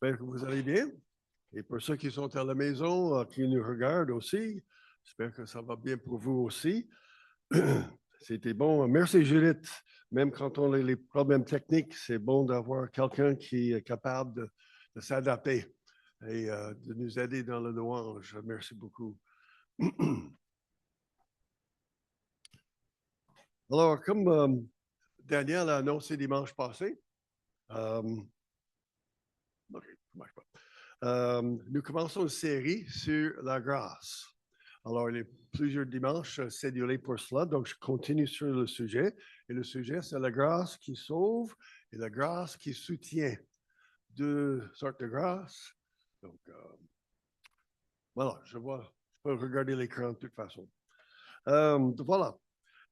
J'espère que vous allez bien. Et pour ceux qui sont à la maison, qui nous regardent aussi, j'espère que ça va bien pour vous aussi. C'était bon. Merci, Judith. Même quand on a les problèmes techniques, c'est bon d'avoir quelqu'un qui est capable de s'adapter et de nous aider dans la louange. Merci beaucoup. Alors, comme Daniel a annoncé dimanche passé, OK, ça marche pas. Nous commençons une série sur la grâce. Alors, il y a plusieurs dimanches cédulés pour cela, donc je continue sur le sujet. Et le sujet, c'est la grâce qui sauve et la grâce qui soutient. Deux sortes de grâce. Donc, voilà, je peux regarder l'écran de toute façon. Voilà.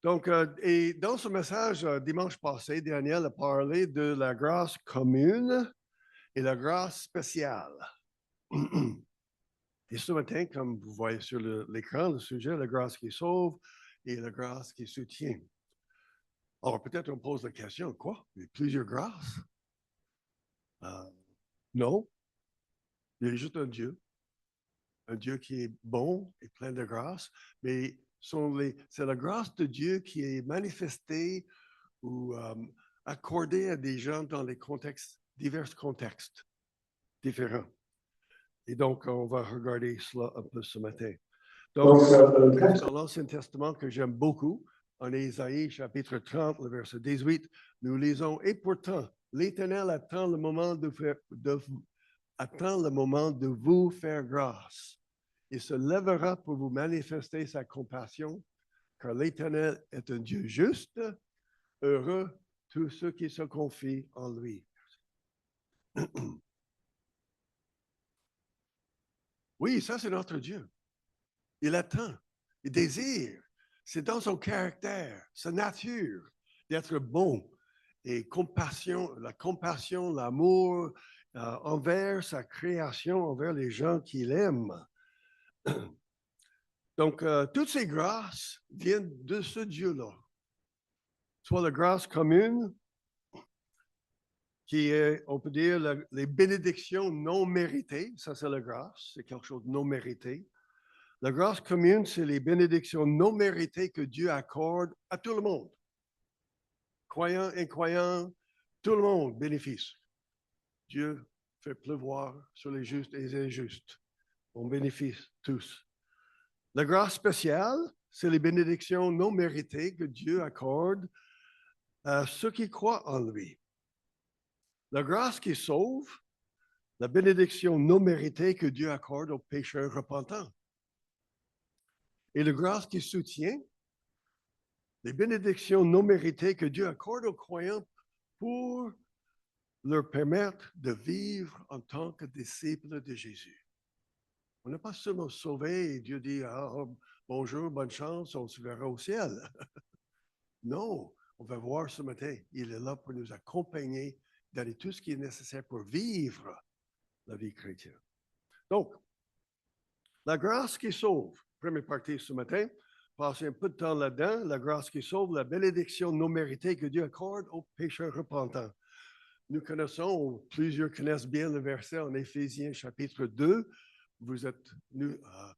Donc, et dans ce message, dimanche passé, Daniel a parlé de la grâce commune et la grâce spéciale. Et ce matin, comme vous voyez sur l'écran, le sujet, la grâce qui sauve et la grâce qui soutient. Alors, peut-être on pose la question, quoi? Il y a plusieurs grâces? Non, il y a juste un Dieu qui est bon et plein de grâce, mais c'est la grâce de Dieu qui est manifestée ou accordée à des gens dans divers contextes différents. Et donc, on va regarder cela un peu ce matin. Donc, un texte dans l'Ancien Testament que j'aime beaucoup, en Ésaïe, chapitre 30, le verset 18, nous lisons, « Et pourtant, l'Éternel attend le moment attend le moment de vous faire grâce. Il se lèvera pour vous manifester sa compassion, car l'Éternel est un Dieu juste, heureux tous ceux qui se confient en lui. » Oui, ça c'est notre Dieu. Il attend, il désire. C'est dans son caractère, sa nature, d'être bon et la compassion, l'amour envers sa création, envers les gens qu'il aime. Donc, toutes ces grâces viennent de ce Dieu-là. Soit la grâce commune, qui est, on peut dire, les bénédictions non méritées. Ça, c'est la grâce. C'est quelque chose de non mérité. La grâce commune, c'est les bénédictions non méritées que Dieu accorde à tout le monde. Croyants, incroyants, tout le monde bénéficie. Dieu fait pleuvoir sur les justes et les injustes. On bénéficie tous. La grâce spéciale, c'est les bénédictions non méritées que Dieu accorde à ceux qui croient en lui. La grâce qui sauve, la bénédiction non méritée que Dieu accorde aux pécheurs repentants. Et la grâce qui soutient, les bénédictions non méritées que Dieu accorde aux croyants pour leur permettre de vivre en tant que disciples de Jésus. On n'est pas seulement sauvé et Dieu dit bonjour, bonne chance, on se verra au ciel. Non, on va voir ce matin, il est là pour nous accompagner dans tout ce qui est nécessaire pour vivre la vie chrétienne. Donc, la grâce qui sauve, première partie ce matin, passer un peu de temps là-dedans, la grâce qui sauve, la bénédiction non méritée que Dieu accorde aux pécheurs repentants. Nous connaissons, plusieurs connaissent bien le verset en Éphésiens chapitre 2.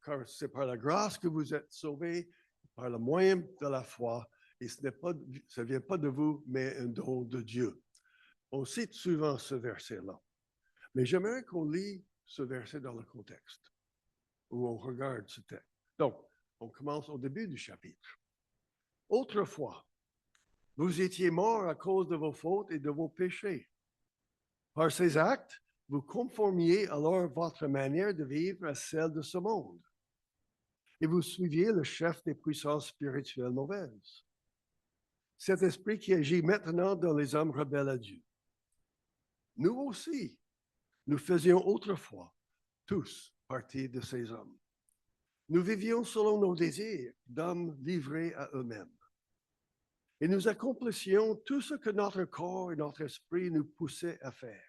Car c'est par la grâce que vous êtes sauvés, par le moyen de la foi, et ça ne vient pas de vous, mais un don de Dieu. On cite souvent ce verset-là. Mais j'aimerais qu'on lit ce verset dans le contexte, où on regarde ce texte. Donc, on commence au début du chapitre. Autrefois, vous étiez morts à cause de vos fautes et de vos péchés. Par ces actes, vous conformiez alors votre manière de vivre à celle de ce monde. Et vous suiviez le chef des puissances spirituelles mauvaises. Cet esprit qui agit maintenant dans les hommes rebelles à Dieu. Nous aussi, nous faisions autrefois tous partie de ces hommes. Nous vivions selon nos désirs d'hommes livrés à eux-mêmes. Et nous accomplissions tout ce que notre corps et notre esprit nous poussaient à faire.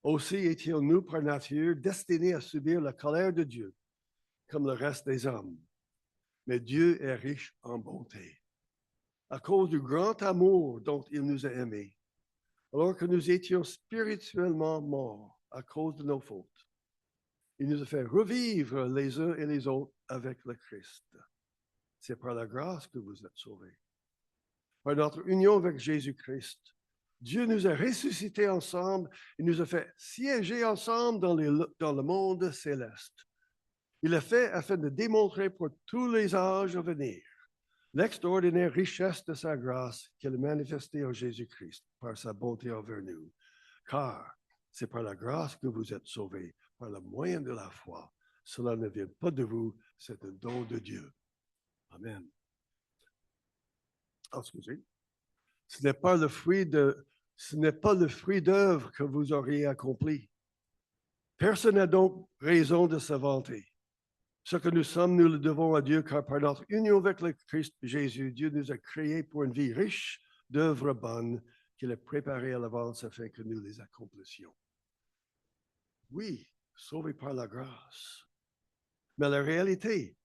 Aussi étions-nous par nature destinés à subir la colère de Dieu, comme le reste des hommes. Mais Dieu est riche en bonté. À cause du grand amour dont il nous a aimés, alors que nous étions spirituellement morts à cause de nos fautes. Il nous a fait revivre les uns et les autres avec le Christ. C'est par la grâce que vous êtes sauvés. Par notre union avec Jésus-Christ, Dieu nous a ressuscités ensemble et nous a fait siéger ensemble dans le monde céleste. Il l'a fait afin de démontrer pour tous les âges à venir l'extraordinaire richesse de sa grâce qu'elle a manifestée en Jésus-Christ par sa bonté envers nous. Car c'est par la grâce que vous êtes sauvés, par le moyen de la foi. Cela ne vient pas de vous, c'est un don de Dieu. Amen. Oh, excusez. Ce n'est pas le fruit d'œuvre que vous auriez accompli. Personne n'a donc raison de se vanter. Ce que nous sommes, nous le devons à Dieu, car par notre union avec le Christ Jésus, Dieu nous a créés pour une vie riche d'œuvres bonnes qu'il a préparées à l'avance afin que nous les accomplissions. Oui, sauvés par la grâce. Mais la réalité,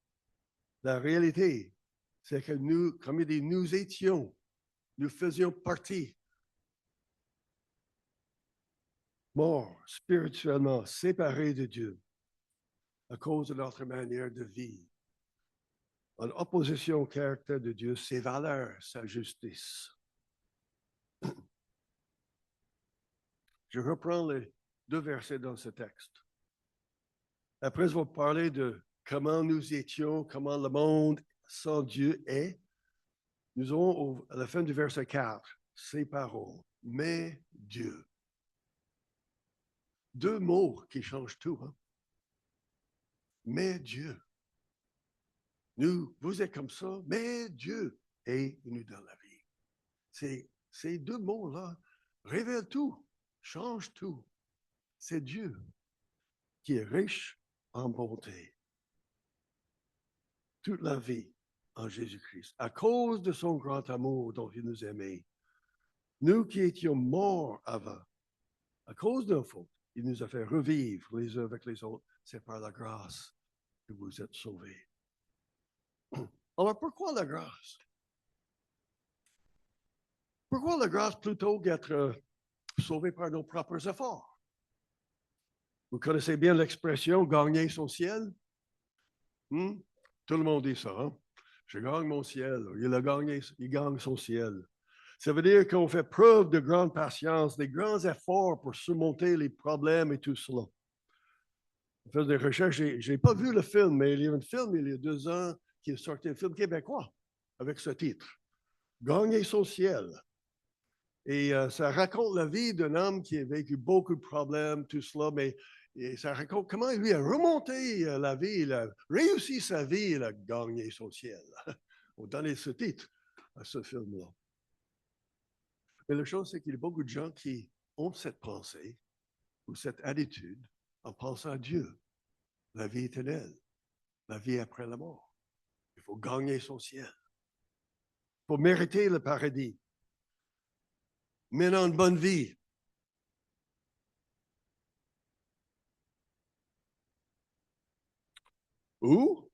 c'est que nous, comme il dit, nous faisions partie morts spirituellement, séparés de Dieu à cause de notre manière de vivre, en opposition au caractère de Dieu, ses valeurs, sa justice. Je reprends les 2 versets dans ce texte. Après avoir parlé de comment nous étions, comment le monde sans Dieu est, nous aurons à la fin du verset 4 ces paroles. Mais Dieu. 2 mots qui changent tout. Hein? Mais Dieu. Vous êtes comme ça, mais Dieu est venu dans la vie. Ces 2 mots-là révèlent tout, changent tout. C'est Dieu qui est riche en bonté. Toute la vie en Jésus-Christ, à cause de son grand amour dont il nous aimait. Nous qui étions morts avant, à cause de nos fautes, il nous a fait revivre les uns avec les autres. C'est par la grâce que vous êtes sauvés. Alors pourquoi la grâce? Pourquoi la grâce plutôt qu'être sauvé par nos propres efforts? Vous connaissez bien l'expression gagner son ciel? Tout le monde dit ça. Hein? Je gagne mon ciel. Il gagne son ciel. Ça veut dire qu'on fait preuve de grande patience, des grands efforts pour surmonter les problèmes et tout cela. On fait des recherches. Je n'ai pas vu le film, mais il y a un film il y a 2 ans qui est sorti, un film québécois avec ce titre. Gagner son ciel. Et ça raconte la vie d'un homme qui a vécu beaucoup de problèmes, tout cela, mais ça raconte comment lui a remonté la vie, il a réussi sa vie, il a gagné son ciel. On donnait ce titre à ce film-là. Mais la chose, c'est qu'il y a beaucoup de gens qui ont cette pensée ou cette attitude en pensant à Dieu, la vie éternelle, la vie après la mort. Il faut gagner son ciel. Il faut mériter le paradis. Mener une bonne vie. Ou,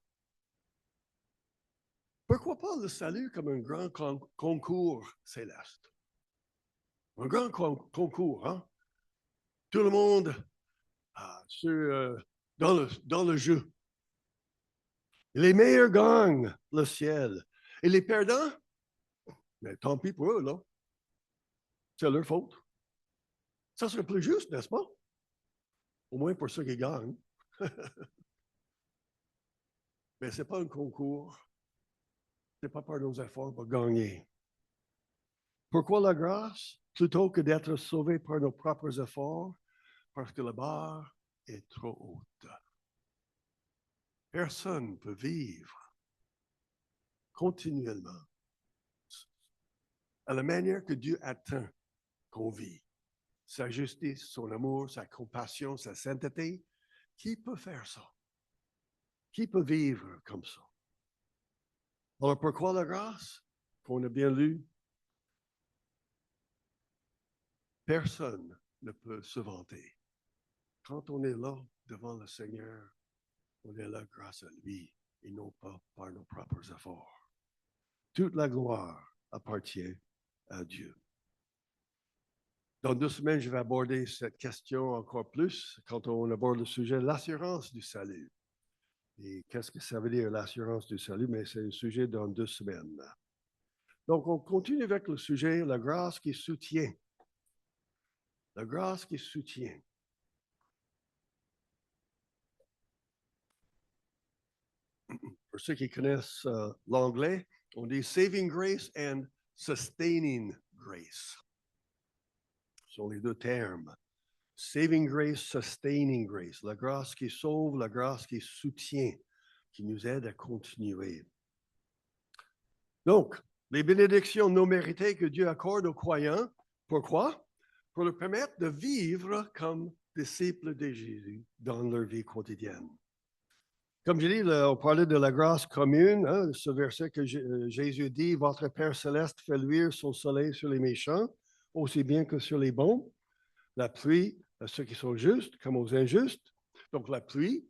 pourquoi pas le salut comme un grand concours céleste? Un grand concours, hein? Tout le monde dans le jeu. Les meilleurs gagnent le ciel. Et les perdants, mais tant pis pour eux, là. C'est leur faute. Ça serait plus juste, n'est-ce pas? Au moins pour ceux qui gagnent. Mais ce n'est pas un concours. Ce n'est pas par nos efforts pour gagner. Pourquoi la grâce? Plutôt que d'être sauvé par nos propres efforts, parce que la barre est trop haute. Personne ne peut vivre continuellement à la manière que Dieu attend qu'on vit. Sa justice, son amour, sa compassion, sa sainteté. Qui peut faire ça? Qui peut vivre comme ça? Alors pourquoi la grâce? Qu'on a bien lu. Personne ne peut se vanter. Quand on est là devant le Seigneur, on est là grâce à lui et non pas par nos propres efforts. Toute la gloire appartient à Dieu. Dans 2 semaines, je vais aborder cette question encore plus quand on aborde le sujet de l'assurance du salut. Et qu'est-ce que ça veut dire, l'assurance du salut? Mais c'est un sujet dans 2 semaines. Donc, on continue avec le sujet, la grâce qui soutient. La grâce qui soutient. Pour ceux qui connaissent l'anglais, on dit saving grace and sustaining grace. Ce sont les deux termes. Saving grace, sustaining grace. La grâce qui sauve, la grâce qui soutient, qui nous aide à continuer. Donc, les bénédictions non méritées que Dieu accorde aux croyants, pourquoi? Pour leur permettre de vivre comme disciples de Jésus dans leur vie quotidienne. Comme je dis, on parlait de la grâce commune, hein, ce verset que Jésus dit, « Votre Père céleste fait luire son soleil sur les méchants, aussi bien que sur les bons, la pluie à ceux qui sont justes comme aux injustes. » Donc la pluie,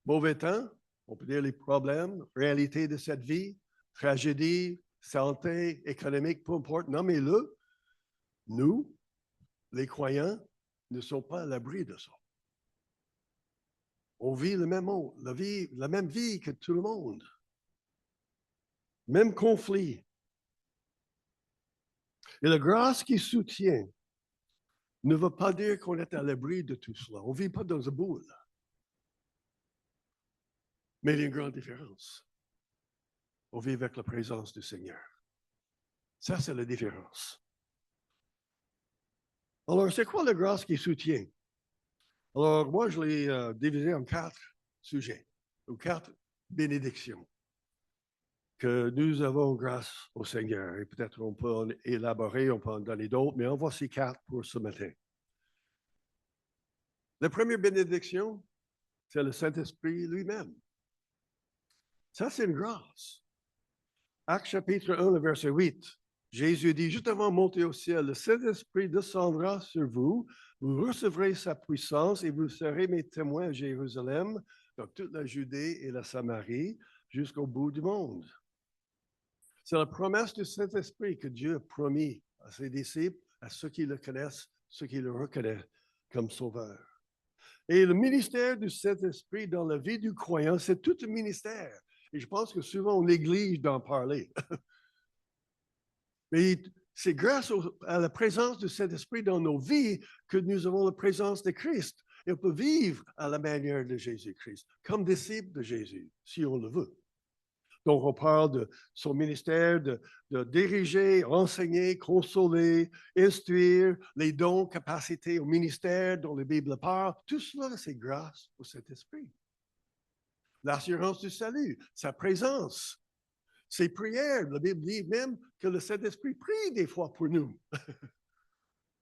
mauvais temps, on peut dire les problèmes, réalité de cette vie, tragédie, santé, économique, peu importe, nommez-le. Nous, les croyants, ne sommes pas à l'abri de ça. On vit le même monde, la même vie que tout le monde. Même conflit. Et la grâce qui soutient ne veut pas dire qu'on est à l'abri de tout cela. On ne vit pas dans une boule. Mais il y a une grande différence. On vit avec la présence du Seigneur. Ça, c'est la différence. Alors, c'est quoi la grâce qui soutient? Alors, moi, je l'ai divisé en 4 sujets, ou 4 bénédictions que nous avons grâce au Seigneur. Et peut-être on peut en élaborer, on peut en donner d'autres, mais en voici 4 pour ce matin. La première bénédiction, c'est le Saint-Esprit lui-même. Ça, c'est une grâce. Actes chapitre 1, le verset 8. Jésus dit, juste avant de monter au ciel, le Saint-Esprit descendra sur vous, vous recevrez sa puissance et vous serez mes témoins à Jérusalem, dans toute la Judée et la Samarie, jusqu'au bout du monde. C'est la promesse du Saint-Esprit que Dieu a promis à ses disciples, à ceux qui le connaissent, ceux qui le reconnaissent comme sauveur. Et le ministère du Saint-Esprit dans la vie du croyant, c'est tout un ministère. Et je pense que souvent on néglige d'en parler. Mais c'est grâce à la présence du Saint-Esprit dans nos vies que nous avons la présence de Christ. Et on peut vivre à la manière de Jésus-Christ, comme disciple de Jésus, si on le veut. Donc, on parle de son ministère de diriger, enseigner, consoler, instruire, les dons, capacités au ministère dont la Bible parle. Tout cela, c'est grâce au Saint-Esprit. L'assurance du salut, sa présence, ses prières. La Bible dit même que le Saint-Esprit prie des fois pour nous.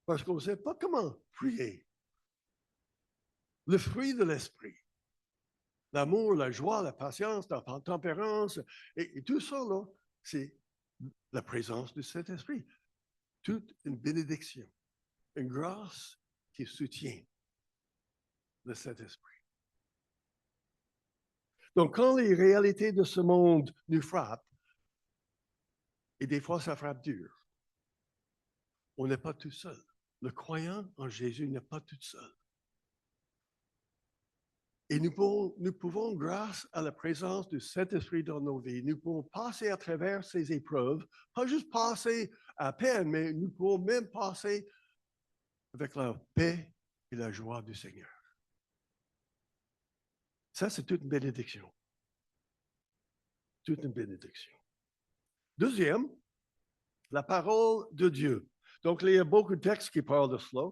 Parce qu'on ne sait pas comment prier. Le fruit de l'Esprit. L'amour, la joie, la patience, la tempérance, et tout ça, là, c'est la présence du Saint-Esprit. Toute une bénédiction, une grâce qui soutient le Saint-Esprit. Donc, quand les réalités de ce monde nous frappent, et des fois ça frappe dur, on n'est pas tout seul. Le croyant en Jésus n'est pas tout seul. Et nous pouvons, grâce à la présence du Saint-Esprit dans nos vies, nous pouvons passer à travers ces épreuves, pas juste passer à peine, mais nous pouvons même passer avec la paix et la joie du Seigneur. Ça, c'est toute une bénédiction. Toute une bénédiction. Deuxième, la parole de Dieu. Donc, il y a beaucoup de textes qui parlent de cela.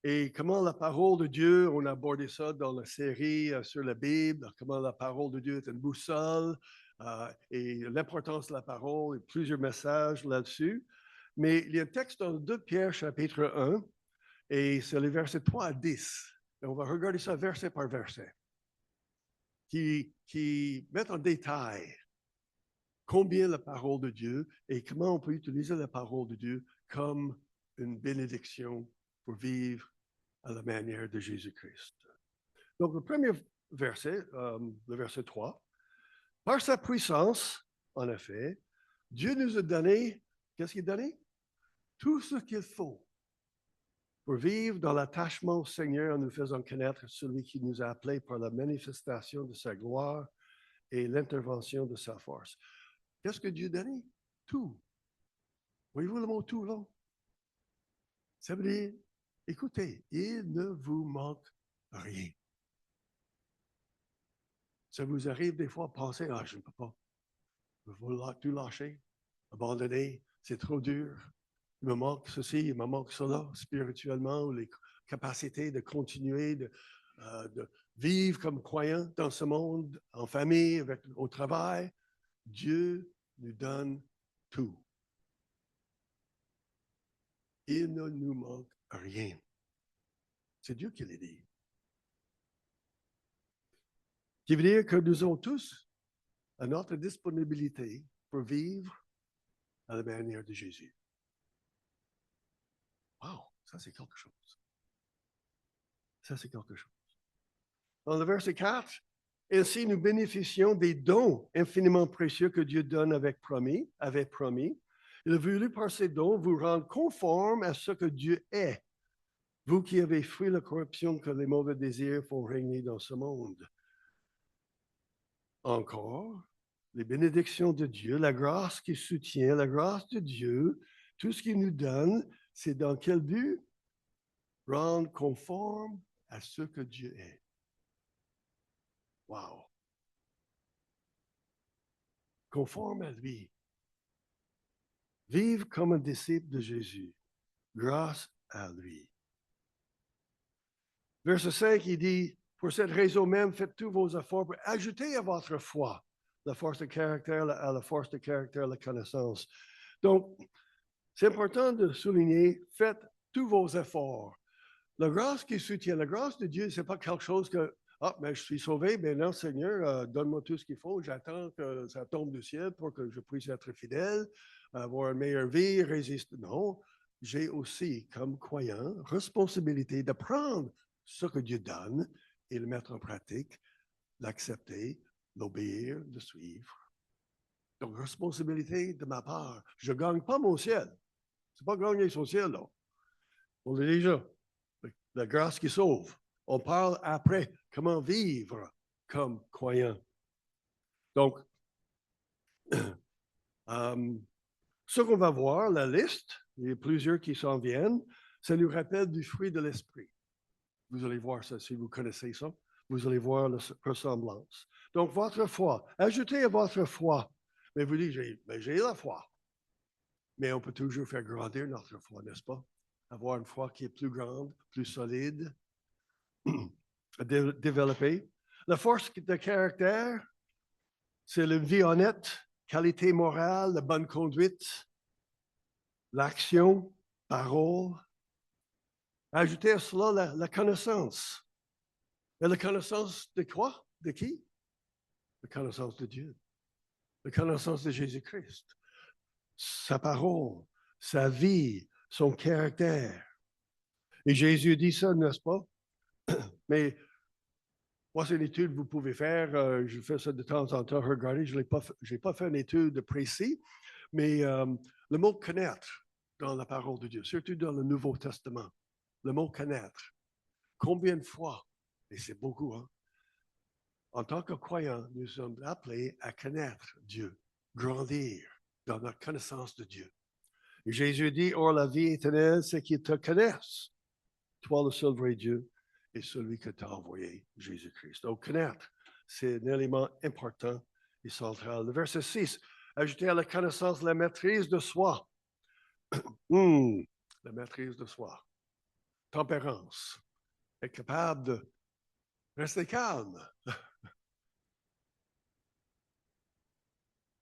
Et comment la parole de Dieu, on a abordé ça dans la série sur la Bible, comment la parole de Dieu est une boussole et l'importance de la parole et plusieurs messages là-dessus. Mais il y a un texte dans 2 Pierre chapitre 1 et c'est les versets 3 à 10. Et on va regarder ça verset par verset qui mettent en détail combien la parole de Dieu et comment on peut utiliser la parole de Dieu comme une bénédiction pour vivre à la manière de Jésus-Christ. Donc, le premier verset, le verset 3, par sa puissance, en effet, Dieu nous a donné, qu'est-ce qu'il a donné? Tout ce qu'il faut pour vivre dans l'attachement au Seigneur en nous faisant connaître celui qui nous a appelés par la manifestation de sa gloire et l'intervention de sa force. Qu'est-ce que Dieu donne? Tout. Voyez-vous le mot tout là? Ça veut dire, écoutez, il ne vous manque rien. Ça vous arrive des fois à penser, ah, je ne peux pas. Il va falloir tout lâcher, abandonner, c'est trop dur. Il me manque ceci, il me manque cela, spirituellement, ou les capacités de continuer de vivre comme croyant dans ce monde, en famille, au travail. Dieu nous donne tout. Il ne nous manque rien. C'est Dieu qui l'a dit. Qui veut dire que nous avons tous à notre disponibilité pour vivre à la manière de Jésus. Wow, ça c'est quelque chose. Ça c'est quelque chose. Dans le verset 4, ainsi nous bénéficions des dons infiniment précieux que Dieu donne avait promis. Il a voulu par ces dons vous rendre conformes à ce que Dieu est, vous qui avez fui la corruption que les mauvais désirs font régner dans ce monde. Encore, les bénédictions de Dieu, la grâce qui soutient, la grâce de Dieu, tout ce qu'il nous donne, c'est dans quel but? Rendre conforme à ce que Dieu est. Wow! Conforme à lui. Vivre comme un disciple de Jésus, grâce à lui. Verset 5, il dit, pour cette raison même, faites tous vos efforts pour ajouter à votre foi la force de caractère, à la force de caractère, la connaissance. Donc, c'est important de souligner, faites tous vos efforts. La grâce qui soutient, la grâce de Dieu, ce n'est pas quelque chose que, ah, mais je suis sauvé, mais non, Seigneur, donne-moi tout ce qu'il faut, j'attends que ça tombe du ciel pour que je puisse être fidèle, avoir une meilleure vie, résister. Non, j'ai aussi, comme croyant, responsabilité de prendre ce que Dieu donne et le mettre en pratique, l'accepter, l'obéir, le suivre. Donc, responsabilité de ma part. Je ne gagne pas mon ciel. Ce n'est pas gagner son ciel, là. On l'a déjà. La grâce qui sauve. On parle après comment vivre comme croyant. Donc, ce qu'on va voir, la liste, il y a plusieurs qui s'en viennent, ça nous rappelle du fruit de l'esprit. Vous allez voir ça si vous connaissez ça. Vous allez voir la ressemblance. Donc, votre foi. Ajoutez à votre foi. Mais vous dites, j'ai la foi. Mais on peut toujours faire grandir notre foi, n'est-ce pas? Avoir une foi qui est plus grande, plus solide, développer. La force de caractère, c'est la vie honnête, qualité morale, la bonne conduite, l'action, parole. Ajoutez à cela la connaissance. Et la connaissance de quoi? De qui? La connaissance de Dieu. La connaissance de Jésus-Christ. Sa parole, sa vie, son caractère. Et Jésus dit ça, n'est-ce pas? Mais moi, c'est une étude que vous pouvez faire. Je fais ça de temps en temps. Regardez, je n'ai pas fait une étude précise, mais le mot connaître dans la parole de Dieu, surtout dans le Nouveau Testament, le mot connaître, combien de fois, et c'est beaucoup, hein, en tant que croyants, nous sommes appelés à connaître Dieu, grandir dans notre connaissance de Dieu. Et Jésus dit, or la vie éternelle, c'est qu'ils te connaissent, toi le seul vrai Dieu, et celui que t'a envoyé, Jésus-Christ. Donc, connaître, c'est un élément important et central. Le verset 6, ajouter à la connaissance la maîtrise de soi. La maîtrise de soi. Tempérance. Être capable de rester calme.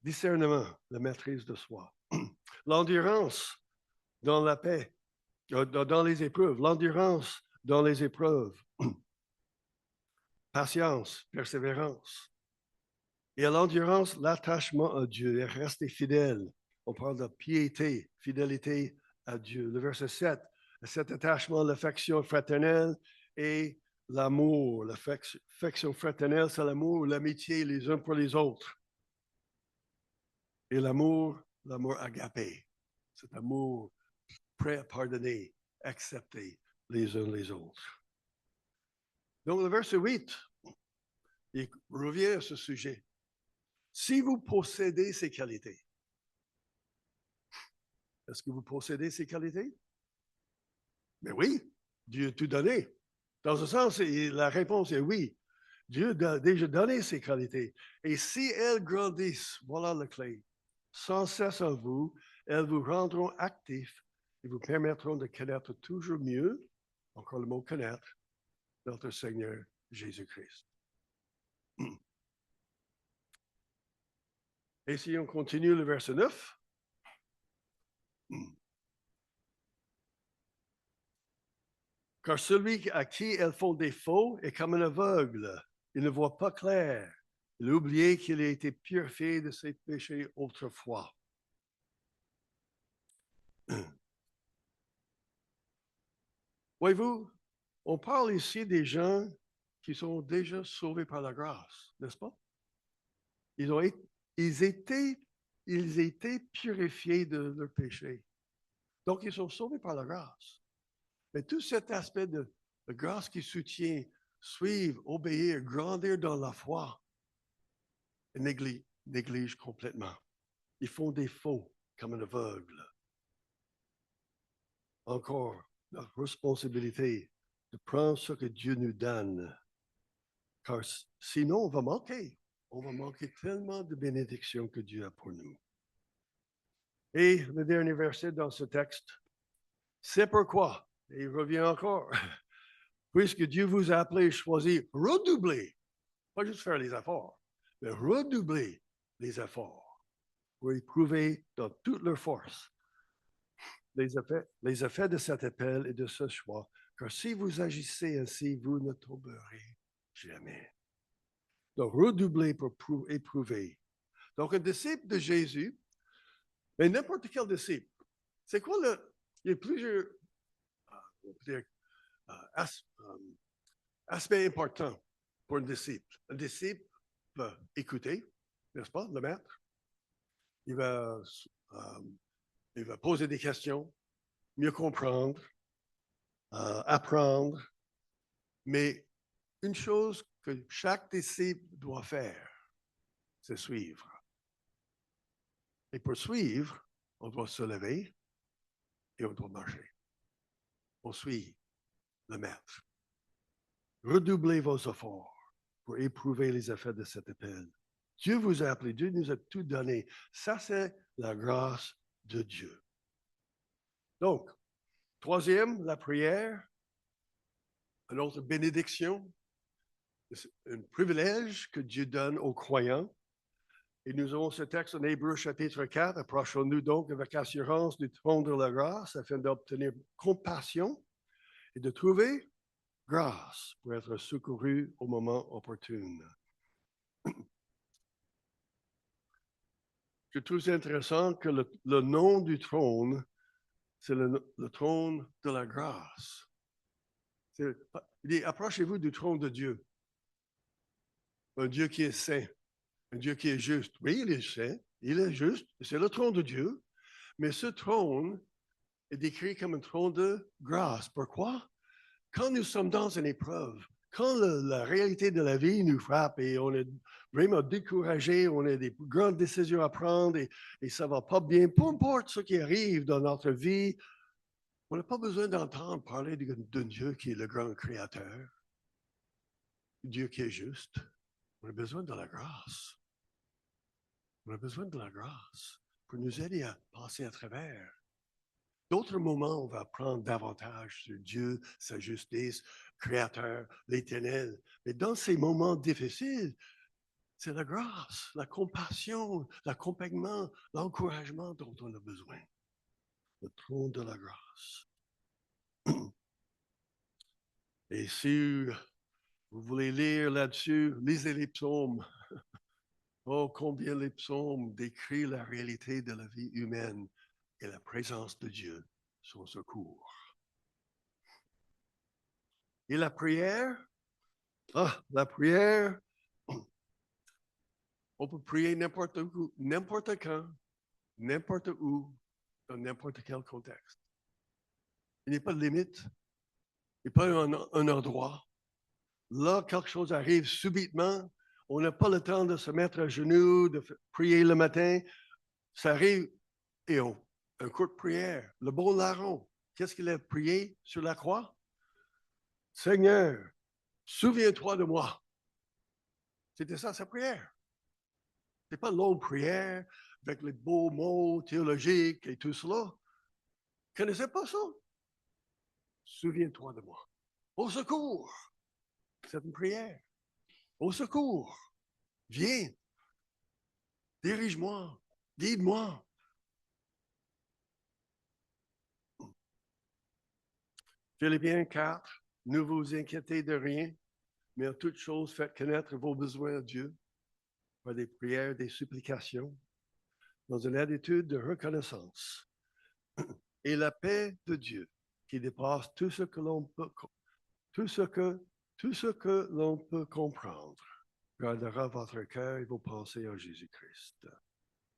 Discernement, la maîtrise de soi. L'endurance dans la paix, dans les épreuves. L'endurance dans les épreuves. Patience, persévérance. Et à l'endurance, l'attachement à Dieu et rester fidèle. On parle de piété, fidélité à Dieu. Le verset 7, cet attachement, l'affection fraternelle et l'amour. L'affection fraternelle, c'est l'amour, l'amitié les uns pour les autres. Et l'amour agapé. Cet amour prêt à pardonner, accepter, les uns les autres. Donc, le verset 8, il revient à ce sujet. Si vous possédez ces qualités, est-ce que vous possédez ces qualités? Mais oui, Dieu a tout donné. Dans ce sens, la réponse est oui. Dieu a déjà donné ces qualités. Et si elles grandissent, voilà la clé, sans cesse en vous, elles vous rendront actifs et vous permettront de connaître toujours mieux, encore le mot connaître, notre Seigneur Jésus-Christ. Et si on continue le verset 9, car celui à qui elles font défaut est comme un aveugle. Il ne voit pas clair. Il a oublié qu'il a été purifié de ses péchés autrefois. Voyez-vous, on parle ici des gens qui sont déjà sauvés par la grâce, n'est-ce pas? Ils étaient purifiés de leurs péchés. Donc, ils sont sauvés par la grâce. Mais tout cet aspect de grâce qui soutient, suivre, obéir, grandir dans la foi, néglige complètement. Ils font défaut comme un aveugle. Encore, notre responsabilité de prendre ce que Dieu nous donne, car sinon on va manquer. On va manquer tellement de bénédictions que Dieu a pour nous. Et le dernier verset dans ce texte, c'est pourquoi, et il revient encore, puisque Dieu vous a appelé et choisi, redoubler, pas juste faire les efforts, mais redoubler les efforts pour éprouver dans toute leur force les effets de cet appel et de ce choix, car si vous agissez ainsi, vous ne tomberez jamais. Donc, redoubler pour éprouver. Donc, un disciple de Jésus, mais n'importe quel disciple, c'est quoi il y a plusieurs aspects importants pour un disciple. Un disciple va écouter, n'est-ce pas, le maître. Il va poser des questions, mieux comprendre, apprendre. Mais une chose que chaque disciple doit faire, c'est suivre. Et pour suivre, on doit se lever et on doit marcher. On suit le maître. Redoublez vos efforts pour éprouver les effets de cet appel. Dieu vous a appelé, Dieu nous a tout donné. Ça, c'est la grâce de Dieu. Donc, troisième, la prière, une autre bénédiction, un privilège que Dieu donne aux croyants. Et nous avons ce texte en Hébreux chapitre 4. Approchons-nous donc avec assurance du trône de la grâce afin d'obtenir compassion et de trouver grâce pour être secouru au moment opportun. Je trouve intéressant que le nom du trône, c'est le trône de la grâce. Il dit, approchez-vous du trône de Dieu. Un Dieu qui est saint, un Dieu qui est juste. Oui, il est saint, il est juste, c'est le trône de Dieu. Mais ce trône est décrit comme un trône de grâce. Pourquoi? Quand nous sommes dans une épreuve, quand la réalité de la vie nous frappe et on est vraiment découragé, on a des grandes décisions à prendre et ça ne va pas bien, peu importe ce qui arrive dans notre vie, on n'a pas besoin d'entendre parler d'un Dieu qui est le grand créateur, Dieu qui est juste. On a besoin de la grâce. On a besoin de la grâce pour nous aider à passer à travers. D'autres moments, on va apprendre davantage sur Dieu, sa justice, Créateur, l'Éternel. Mais dans ces moments difficiles, c'est la grâce, la compassion, l'accompagnement, l'encouragement dont on a besoin. Le trône de la grâce. Et si vous voulez lire là-dessus, lisez les psaumes. Oh, combien les psaumes décrivent la réalité de la vie humaine et la présence de Dieu, son secours. Et la prière, la prière, on peut prier n'importe où, n'importe quand, n'importe où, dans n'importe quel contexte. Il n'y a pas de limite. et pas un endroit. Là, quelque chose arrive subitement. On n'a pas le temps de se mettre à genoux, de prier le matin. Ça arrive et un court de prière. Le bon larron, qu'est-ce qu'il a prié sur la croix? Seigneur, souviens-toi de moi. C'était ça sa prière. Ce n'est pas longue prière avec les beaux mots théologiques et tout cela. Vous ne connaissez pas ça? Souviens-toi de moi. Au secours. C'est une prière. Au secours. Viens. Dirige-moi. Guide-moi. Philippiens 4. Ne vous inquiétez de rien, mais en toute chose, faites connaître vos besoins à Dieu par des prières, des supplications, dans une attitude de reconnaissance. Et la paix de Dieu, qui dépasse tout ce que l'on peut, tout ce que l'on peut comprendre, gardera votre cœur et vos pensées en Jésus-Christ.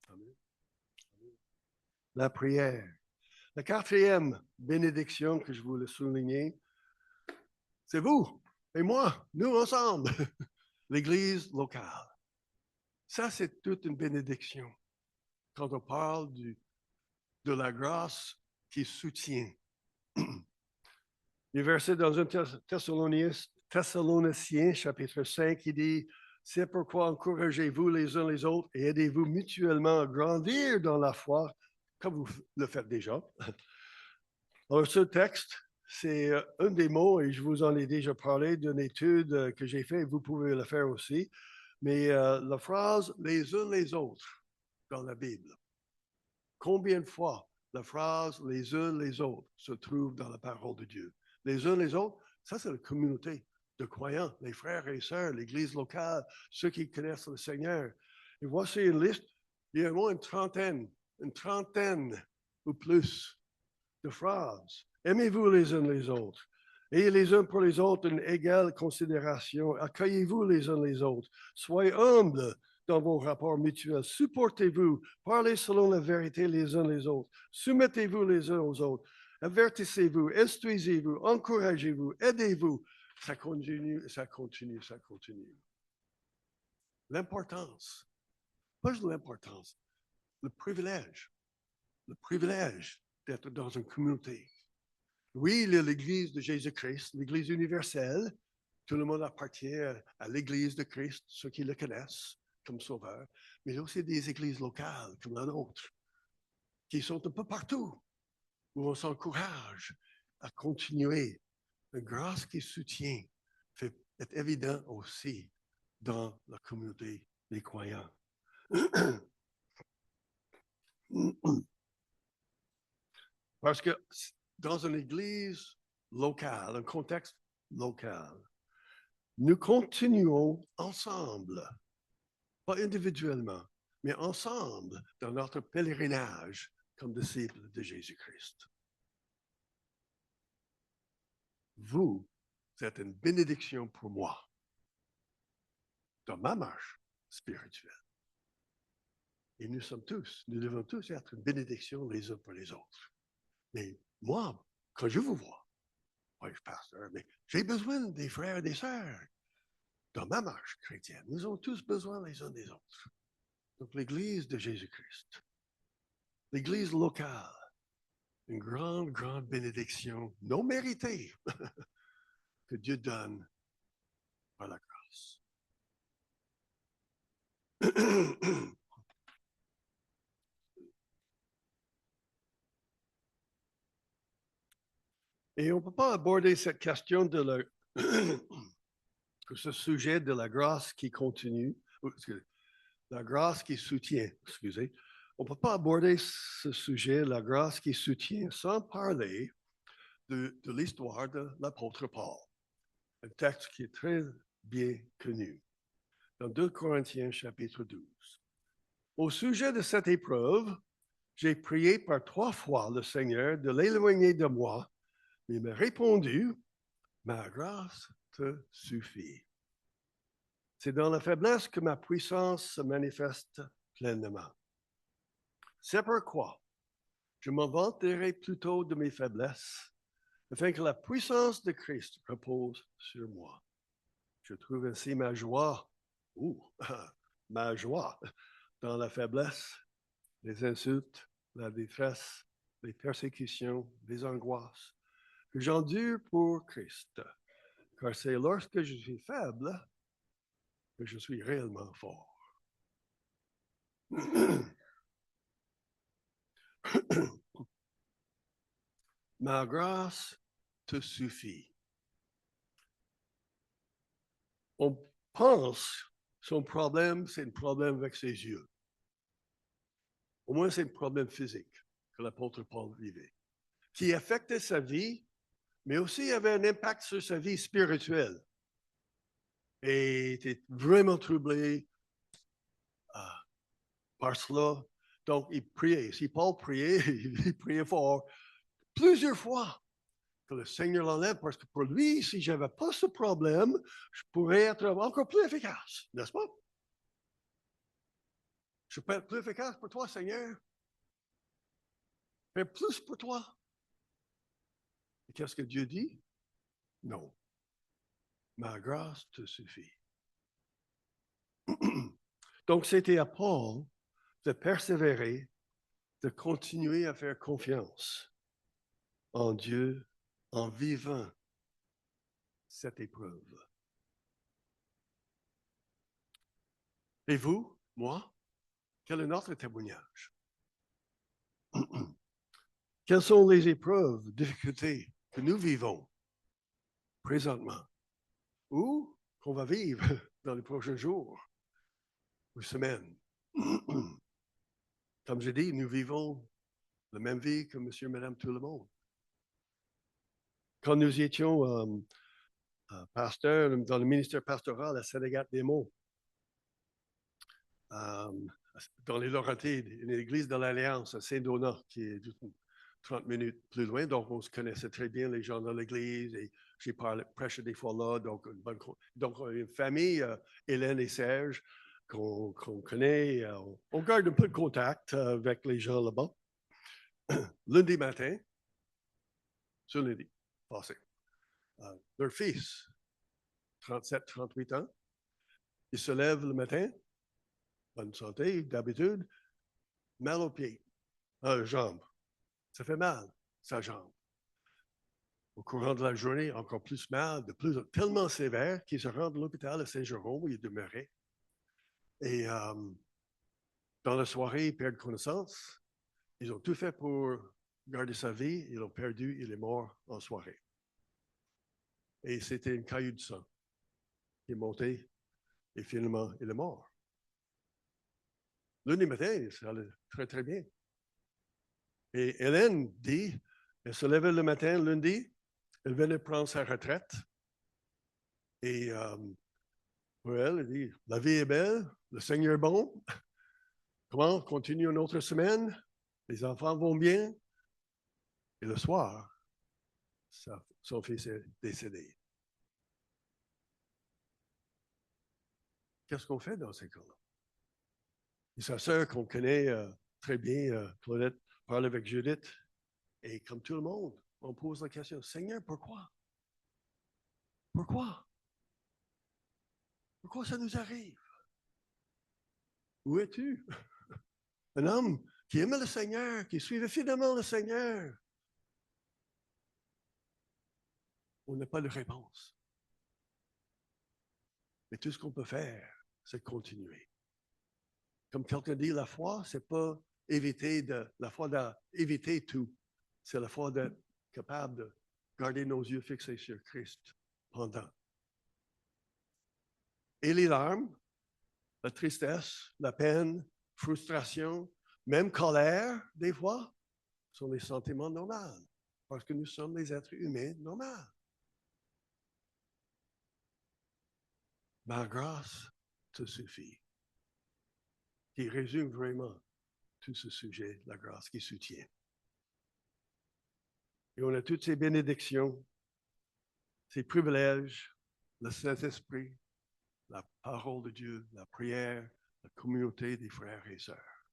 Amen. La prière. La quatrième bénédiction que je voulais souligner, c'est vous et moi, nous ensemble, l'Église locale. Ça, c'est toute une bénédiction. Quand on parle de la grâce qui soutient. Les versets dans un Thessaloniciens, chapitre 5, il dit, c'est pourquoi encouragez-vous les uns les autres et aidez-vous mutuellement à grandir dans la foi, comme vous le faites déjà. Alors, ce texte, c'est un des mots, et je vous en ai déjà parlé d'une étude que j'ai faite, vous pouvez le faire aussi, mais la phrase « les uns les autres » dans la Bible. Combien de fois la phrase « les uns les autres » se trouve dans la parole de Dieu? Les uns les autres, ça c'est la communauté de croyants, les frères et sœurs, l'Église locale, ceux qui connaissent le Seigneur. Et voici une liste, il y a au moins une trentaine ou plus de phrases. Aimez-vous les uns les autres. Ayez les uns pour les autres une égale considération. Accueillez-vous les uns les autres. Soyez humbles dans vos rapports mutuels. Supportez-vous. Parlez selon la vérité les uns les autres. Soumettez-vous les uns aux autres. Avertissez-vous. Instruisez-vous. Encouragez-vous. Aidez-vous. Ça continue, ça continue, ça continue. L'importance. Pas juste l'importance. Le privilège. Le privilège d'être dans une communauté. Oui, il y a l'Église de Jésus-Christ, l'Église universelle. Tout le monde appartient à l'Église de Christ, ceux qui le connaissent comme sauveur. Mais il y a aussi des églises locales comme la nôtre, qui sont un peu partout, où on s'encourage à continuer. La grâce qui soutient est évident aussi dans la communauté des croyants. Parce que dans une église locale, un contexte local, nous continuons ensemble, pas individuellement, mais ensemble dans notre pèlerinage comme disciples de Jésus-Christ. Vous êtes une bénédiction pour moi dans ma marche spirituelle. Et nous devons tous être une bénédiction les uns pour les autres. Mais moi, quand je vous vois, moi je suis pasteur, mais j'ai besoin des frères et des sœurs dans ma marche chrétienne. Nous avons tous besoin les uns des autres. Donc l'Église de Jésus-Christ, l'Église locale, une grande, grande bénédiction non méritée que Dieu donne par la grâce. Et on ne peut pas aborder cette question de ce sujet de la grâce qui continue, la grâce qui soutient, excusez. On ne peut pas aborder ce sujet, la grâce qui soutient, sans parler de l'histoire de l'apôtre Paul. Un texte qui est très bien connu. Dans 2 Corinthiens chapitre 12. Au sujet de cette épreuve, j'ai prié par 3 fois le Seigneur de l'éloigner de moi, mais il m'a répondu, ma grâce te suffit. C'est dans la faiblesse que ma puissance se manifeste pleinement. C'est pourquoi je me vanterai plutôt de mes faiblesses afin que la puissance de Christ repose sur moi. Je trouve ainsi ma joie, ma joie dans la faiblesse, les insultes, la détresse, les persécutions, les angoisses, que j'endure pour Christ. Car c'est lorsque je suis faible que je suis réellement fort. Ma grâce te suffit. On pense son problème, c'est un problème avec ses yeux. Au moins, c'est un problème physique que l'apôtre Paul vivait, qui affectait sa vie, mais aussi avait un impact sur sa vie spirituelle. Et il était vraiment troublé par cela. Donc, il priait. Si Paul priait, il priait fort plusieurs fois que le Seigneur l'enlève, parce que pour lui, si je n'avais pas ce problème, je pourrais être encore plus efficace, n'est-ce pas? Je peux être plus efficace pour toi, Seigneur. Faire plus pour toi. Et qu'est-ce que Dieu dit? Non. Ma grâce te suffit. Donc, c'était à Paul de persévérer, de continuer à faire confiance en Dieu en vivant cette épreuve. Et vous, moi, quel est notre témoignage? Quelles sont les épreuves, difficultés que nous vivons présentement ou qu'on va vivre dans les prochains jours ou semaines? Comme je dis, nous vivons la même vie que monsieur, madame, tout le monde. Quand nous étions pasteurs dans le ministère pastoral à Sénégal-des-Monts, dans les Laurentides, une église de l'Alliance à Saint-Donat, qui est 30 minutes plus loin. Donc, on se connaissait très bien, les gens dans l'église, et j'ai prêché des fois là. Donc, une famille, Hélène et Serge, qu'on connaît. On garde un peu de contact avec les gens là-bas. Lundi matin, ce lundi passé, leur fils, 37, 38 ans, il se lève le matin, bonne santé, d'habitude, mal au pied, jambe. Ça fait mal, sa jambe. Au courant de la journée, encore plus mal, tellement sévère qu'il se rend à l'hôpital à Saint-Jérôme où il demeurait. Et dans la soirée, ils perdent connaissance. Ils ont tout fait pour garder sa vie. Ils l'ont perdu. Il est mort en soirée. Et c'était une caillou de sang qui est montée et finalement, il est mort. Lundi matin, ça allait très, très bien. Et Hélène dit, elle se levait le matin, lundi, elle venait prendre sa retraite. Et pour elle, elle dit, la vie est belle, le Seigneur est bon. Comment? Continue une autre semaine. Les enfants vont bien. Et le soir, son fils est décédé. Qu'est-ce qu'on fait dans ces cas-là? Et sa sœur qu'on connaît très bien, Claudette, parle avec Judith. Et comme tout le monde, on pose la question, Seigneur, pourquoi? Pourquoi? Pourquoi ça nous arrive? Où es-tu? Un homme qui aimait le Seigneur, qui suivait fidèlement le Seigneur. On n'a pas de réponse. Mais tout ce qu'on peut faire, c'est continuer. Comme quelqu'un dit, la foi, c'est pas la foi d'éviter tout. C'est la foi d'être capable de garder nos yeux fixés sur Christ pendant. Et les larmes, la tristesse, la peine, frustration, même colère, des fois, sont des sentiments normaux. Parce que nous sommes des êtres humains normaux. Ma grâce te suffit. Qui résume vraiment tout ce sujet, la grâce qui soutient. Et on a toutes ces bénédictions, ces privilèges, le Saint-Esprit, la parole de Dieu, la prière, la communauté des frères et sœurs.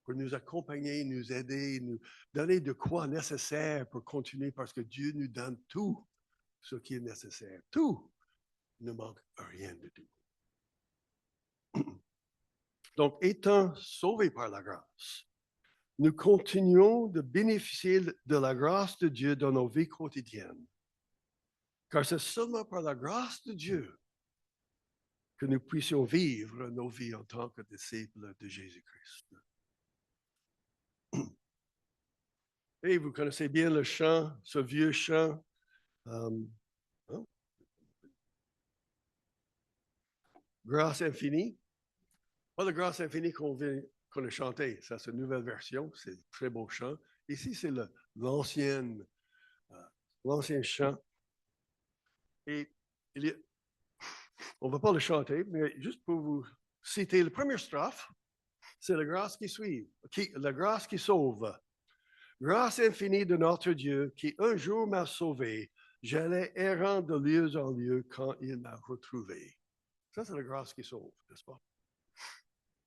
pour nous accompagner, nous aider, nous donner de quoi nécessaire pour continuer parce que Dieu nous donne tout ce qui est nécessaire. Tout. Il ne manque rien de tout. Donc, étant sauvés par la grâce, nous continuons de bénéficier de la grâce de Dieu dans nos vies quotidiennes. Car c'est seulement par la grâce de Dieu que nous puissions vivre nos vies en tant que disciples de Jésus-Christ. Et vous connaissez bien le chant, ce vieux chant. Hein? Grâce infinie. Pas la grâce infinie qu'on a chanté, ça c'est une nouvelle version, c'est un très beau chant. Ici, c'est l'ancien chant. Et on ne va pas le chanter, mais juste pour vous citer, le premier strophe, c'est la grâce qui suit, la grâce qui sauve. Grâce infinie de notre Dieu qui un jour m'a sauvé, j'allais errant de lieu en lieu quand il m'a retrouvé. Ça, c'est la grâce qui sauve, n'est-ce pas?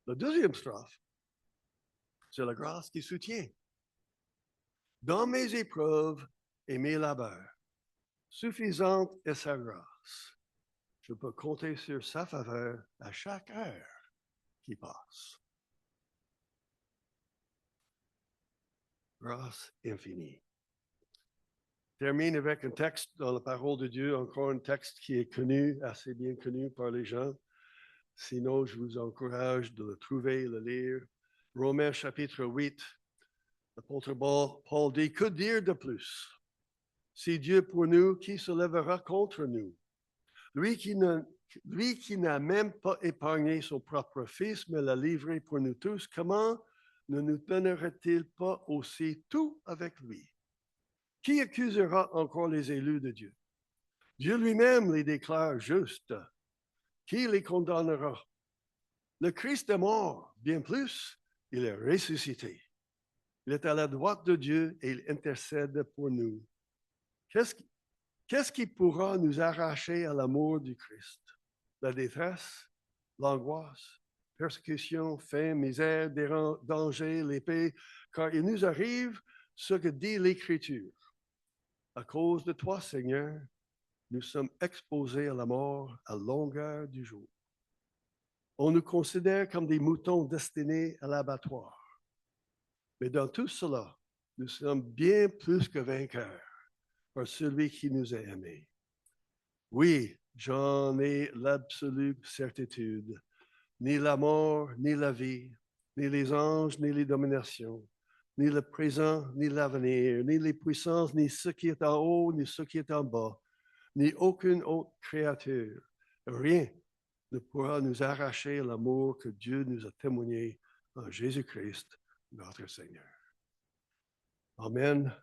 Le deuxième strophe, c'est la grâce qui soutient. Dans mes épreuves et mes labeurs, suffisante est sa grâce. Je peux compter sur sa faveur à chaque heure qui passe. Grâce infinie. Termine avec un texte dans la parole de Dieu, encore un texte qui est connu, assez bien connu par les gens. Sinon, je vous encourage de le trouver et le lire. Romains chapitre 8, l'apôtre Paul dit, que dire de plus? Si Dieu pour nous, qui se lèvera contre nous? Lui qui n'a même pas épargné son propre Fils, mais l'a livré pour nous tous, comment ne nous donnerait-il pas aussi tout avec lui? Qui accusera encore les élus de Dieu? Dieu lui-même les déclare justes. Qui les condamnera? Le Christ est mort, bien plus, il est ressuscité. Il est à la droite de Dieu et il intercède pour nous. Qu'est-ce qui pourra nous arracher à l'amour du Christ? La détresse, l'angoisse, persécution, faim, misère, danger, l'épée, car il nous arrive ce que dit l'Écriture. À cause de toi, Seigneur, nous sommes exposés à la mort à longueur du jour. On nous considère comme des moutons destinés à l'abattoir. Mais dans tout cela, nous sommes bien plus que vainqueurs par celui qui nous a aimés. Oui, j'en ai l'absolue certitude. Ni la mort, ni la vie, ni les anges, ni les dominations, ni le présent, ni l'avenir, ni les puissances, ni ce qui est en haut, ni ce qui est en bas, ni aucune autre créature. Rien ne pourra nous arracher l'amour que Dieu nous a témoigné en Jésus-Christ, notre Seigneur. Amen.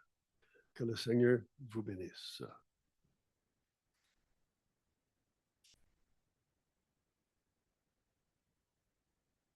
Que le Seigneur vous bénisse.